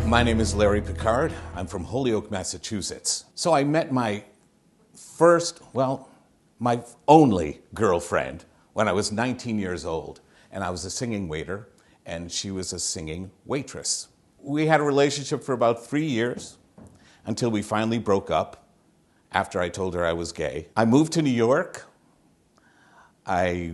My name is Larry Picard. I'm from Holyoke, Massachusetts. So I met my my only girlfriend when I was 19 years old. And I was a singing waiter, and she was a singing waitress. We had a relationship for about 3 years until we finally broke up after I told her I was gay. I moved to New York. I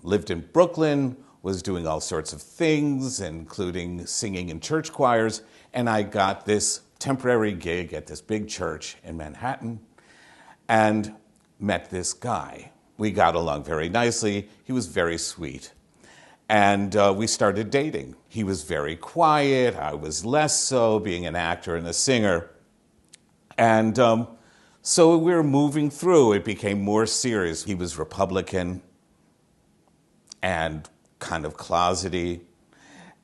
lived in Brooklyn, was doing all sorts of things, including singing in church choirs, and I got this temporary gig at this big church in Manhattan and met this guy. We got along very nicely. He was very sweet. And we started dating. He was very quiet. I was less so, being an actor and a singer. And so we were moving through. It became more serious. He was Republican and kind of closety.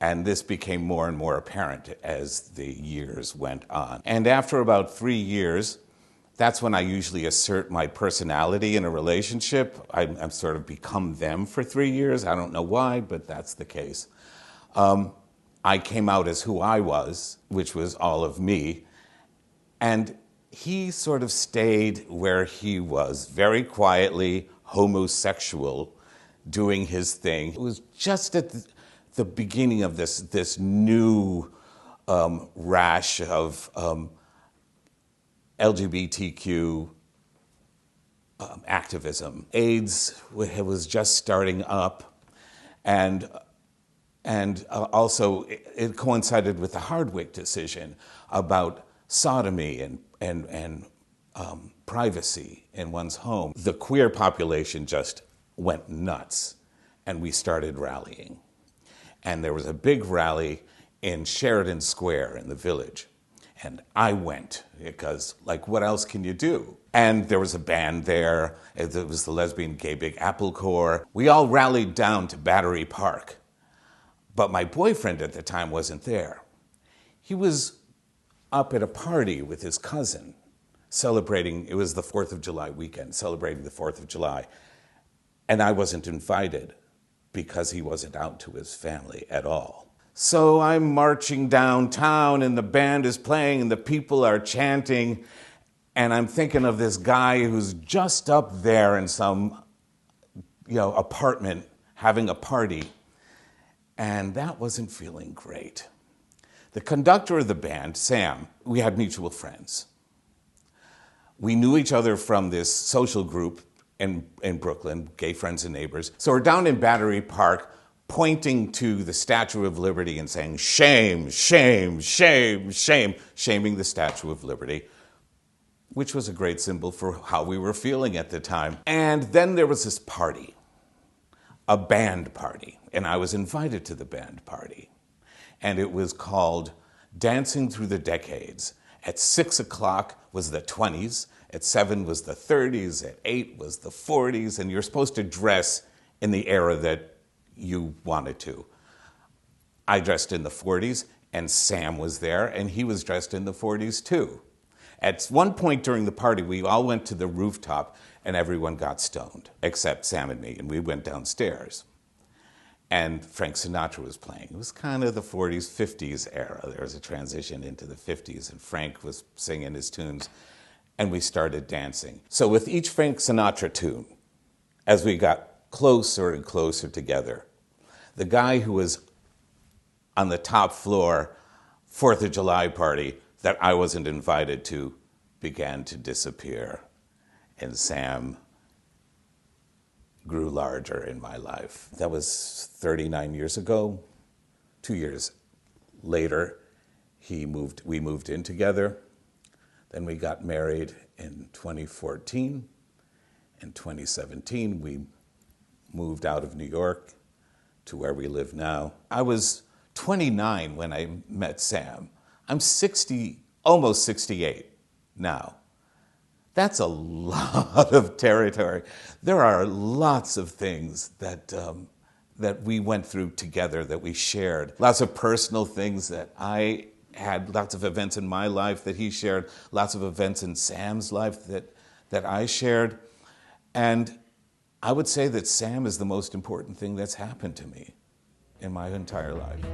And this became more and more apparent as the years went on. And after about 3 years, that's when I usually assert my personality in a relationship. I've sort of become them for 3 years. I don't know why, but that's the case. I came out as who I was, which was all of me. And he sort of stayed where he was, very quietly homosexual, doing his thing. It was just at the beginning of this new rash of LGBTQ activism. AIDS was just starting up, and also it coincided with the Hardwick decision about sodomy and privacy in one's home. The queer population just went nuts, and we started rallying. And there was a big rally in Sheridan Square in the Village. And I went because, like, what else can you do? And there was a band there. It was the Lesbian Gay Big Apple Corps. We all rallied down to Battery Park. But my boyfriend at the time wasn't there. He was up at a party with his cousin, celebrating, it was the 4th of July weekend, celebrating the 4th of July. And I wasn't invited because he wasn't out to his family at all. So I'm marching downtown, and the band is playing, and the people are chanting, and I'm thinking of this guy who's just up there in some, apartment having a party, and that wasn't feeling great. The conductor of the band, Sam, we had mutual friends. We knew each other from this social group in Brooklyn, Gay Friends and Neighbors. So we're down in Battery Park, pointing to the Statue of Liberty and saying, shame, shame, shame, shame, shaming the Statue of Liberty, which was a great symbol for how we were feeling at the time. And then there was this party, a band party, and I was invited to the band party. And it was called Dancing Through the Decades. At 6 o'clock was the 20s, at 7 was the 30s, at 8 was the 40s, and you're supposed to dress in the era that you wanted to. I dressed in the 40s, and Sam was there, and he was dressed in the 40s too. At one point during the party, we all went to the rooftop, and everyone got stoned, except Sam and me, and we went downstairs. And Frank Sinatra was playing. It was kind of the 40s, 50s era. There was a transition into the 50s, and Frank was singing his tunes, and we started dancing. So with each Frank Sinatra tune, as we got closer and closer together, the guy who was on the top floor 4th of July party that I wasn't invited to began to disappear, and Sam grew larger in my life. That was 39 years ago. 2 years later, we moved in together. Then we got married in 2014. In 2017, we moved out of New York to where we live now. I was 29 when I met Sam. I'm 60, almost 68 now. That's a lot of territory. There are lots of things that we went through together, that we shared. Lots of personal things that I had, lots of events in my life that he shared, lots of events in Sam's life that I shared. And I would say that Sam is the most important thing that's happened to me in my entire life.